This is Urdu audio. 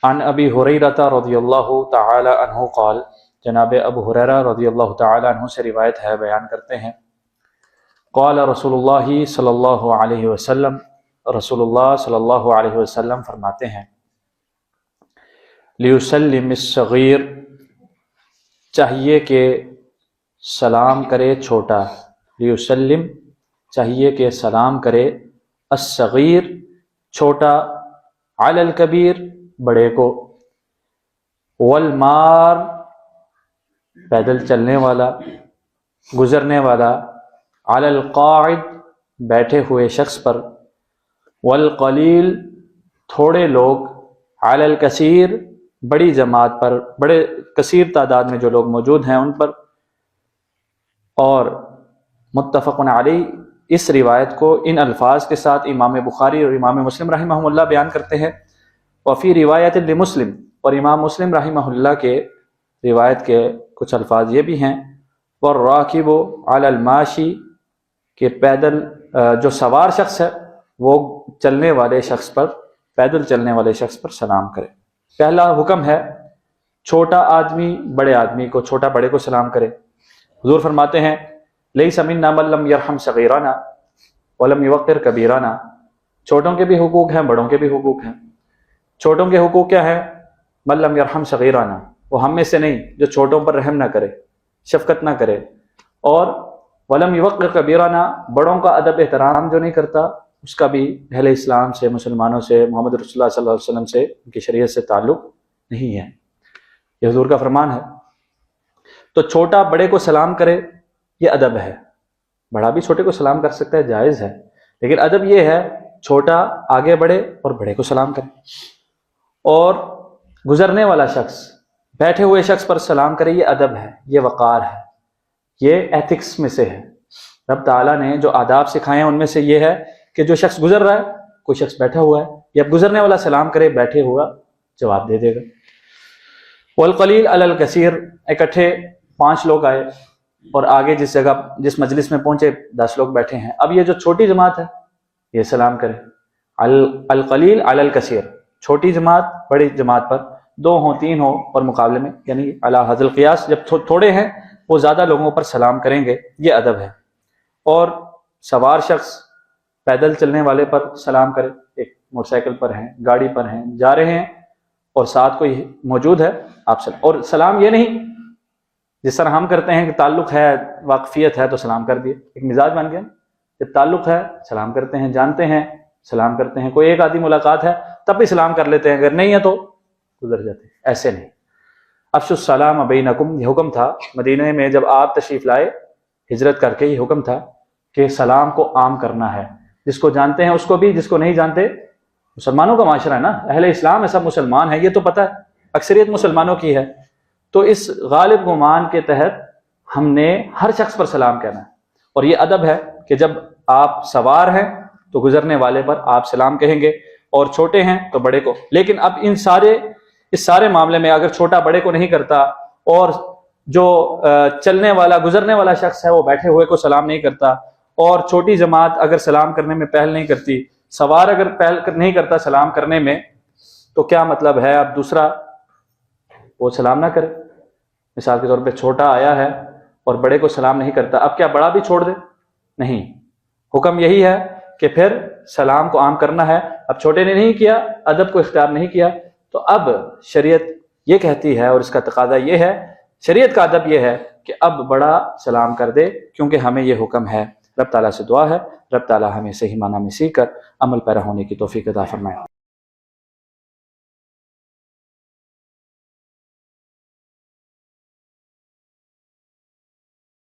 عن ابی ہریرہ رضی اللہ تعالی عنہ قال، جناب ابو ہریرہ رضی اللہ تعالی عنہ سے روایت ہے، بیان کرتے ہیں، قال رسول اللہ صلی اللہ علیہ وسلم، رسول اللہ صلی اللہ علیہ وسلم فرماتے ہیں، لیسلم الصغیر، چاہیے کہ سلام کرے چھوٹا، لیسلم چاہیے کہ سلام کرے، الصغیر چھوٹا، علی الکبیر بڑے کو، والمار پیدل چلنے والا، گزرنے والا، علی القاعد بیٹھے ہوئے شخص پر، والقلیل تھوڑے لوگ، علی الکثیر بڑی جماعت پر، بڑے کثیر تعداد میں جو لوگ موجود ہیں ان پر۔ اور متفق علیہ، اس روایت کو ان الفاظ کے ساتھ امام بخاری اور امام مسلم رحمہ اللہ بیان کرتے ہیں۔ وفی روایت لمسلم، اور امام مسلم رحمہ اللہ کے روایت کے کچھ الفاظ یہ بھی ہیں، والراکب علی الماشی، کہ پیدل جو سوار شخص ہے وہ چلنے والے شخص پر، پیدل چلنے والے شخص پر سلام کرے۔ پہلا حکم ہے چھوٹا آدمی بڑے آدمی کو، چھوٹا بڑے کو سلام کرے۔ حضور فرماتے ہیں، لیس منا من لم یرحم صغیرنا ولم یوقر کبیرنا، چھوٹوں کے بھی حقوق ہیں، بڑوں کے بھی حقوق ہیں۔ چھوٹوں کے حقوق کیا ہیں؟ من لم یرحم صغیرنا، وہ ہم میں سے نہیں جو چھوٹوں پر رحم نہ کرے، شفقت نہ کرے، اور ولم یوقر کبیرنا، بڑوں کا ادب احترام جو نہیں کرتا، اس کا بھی اہل اسلام سے، مسلمانوں سے، محمد رسول اللہ صلی اللہ علیہ وسلم سے، ان کی شریعت سے تعلق نہیں ہے۔ یہ حضور کا فرمان ہے۔ تو چھوٹا بڑے کو سلام کرے، یہ ادب ہے۔ بڑا بھی چھوٹے کو سلام کر سکتا ہے، جائز ہے، لیکن ادب یہ ہے چھوٹا آگے بڑھے اور بڑے کو سلام کرے۔ اور گزرنے والا شخص، بیٹھے ہوئے شخص پر سلام کرے، یہ ادب ہے، یہ وقار ہے، یہ ایتھکس میں سے ہے۔ رب تعالیٰ نے جو آداب سکھائے ہیں ان میں سے یہ ہے کہ جو شخص گزر رہا ہے، کوئی شخص بیٹھا ہوا ہے، یا گزرنے والا سلام کرے، بیٹھے ہوا جواب دے دے گا۔ والقلیل علی الکثیر، اکٹھے 5 لوگ آئے اور آگے جس جگہ جس مجلس میں پہنچے 10 لوگ بیٹھے ہیں، اب یہ جو چھوٹی جماعت ہے یہ سلام کرے۔ القلیل علی الکثیر، چھوٹی جماعت بڑی جماعت پر، 2 ہوں 3 ہوں اور مقابلے میں، یعنی علی حد القیاس، جب تھوڑے ہیں وہ زیادہ لوگوں پر سلام کریں گے، یہ ادب ہے۔ اور سوار شخص پیدل چلنے والے پر سلام کرے، ایک موٹر سائیکل پر ہیں، گاڑی پر ہیں، جا رہے ہیں اور ساتھ کوئی موجود ہے، آپ سلام۔ اور سلام یہ نہیں جس طرح ہم کرتے ہیں کہ تعلق ہے، واقفیت ہے تو سلام کر دیے، ایک مزاج بن گیا۔ جب تعلق ہے سلام کرتے ہیں، جانتے ہیں سلام کرتے ہیں، کوئی ایک آدھی ملاقات ہے تب بھی سلام کر لیتے ہیں، اگر نہیں ہے تو گزر جاتے ہیں، ایسے نہیں۔ افشوا السلام بینکم، یہ حکم تھا مدینہ میں جب آپ تشریف لائے ہجرت کر کے، یہ حکم تھا کہ سلام کو عام کرنا ہے، جس کو جانتے ہیں اس کو بھی، جس کو نہیں جانتے۔ مسلمانوں کا معاشرہ ہے نا، اہل اسلام ہے، سب مسلمان ہیں، یہ تو پتہ ہے، اکثریت مسلمانوں کی ہے، تو اس غالب گمان کے تحت ہم نے ہر شخص پر سلام کہنا ہے۔ اور یہ ادب ہے کہ جب آپ سوار ہیں تو گزرنے والے پر آپ سلام کہیں گے، اور چھوٹے ہیں تو بڑے کو۔ لیکن اب اس سارے معاملے میں اگر چھوٹا بڑے کو نہیں کرتا، اور جو چلنے والا گزرنے والا شخص ہے وہ بیٹھے ہوئے کو سلام نہیں کرتا، اور چھوٹی جماعت اگر سلام کرنے میں پہل نہیں کرتی، سوار اگر پہل نہیں کرتا سلام کرنے میں، تو کیا مطلب ہے اب دوسرا وہ سلام نہ کرے؟ مثال کے طور پہ چھوٹا آیا ہے اور بڑے کو سلام نہیں کرتا، اب کیا بڑا بھی چھوڑ دے؟ نہیں، حکم یہی ہے کہ پھر سلام کو عام کرنا ہے۔ اب چھوٹے نے نہیں کیا، ادب کو اختیار نہیں کیا، تو اب شریعت یہ کہتی ہے، اور اس کا تقاضا یہ ہے، شریعت کا ادب یہ ہے کہ اب بڑا سلام کر دے، کیونکہ ہمیں یہ حکم ہے۔ رب تعالیٰ سے دعا ہے رب تعالیٰ ہمیں صحیح معنی میں سیکھ کر عمل پیرا ہونے کی توفیق عطا فرمائے۔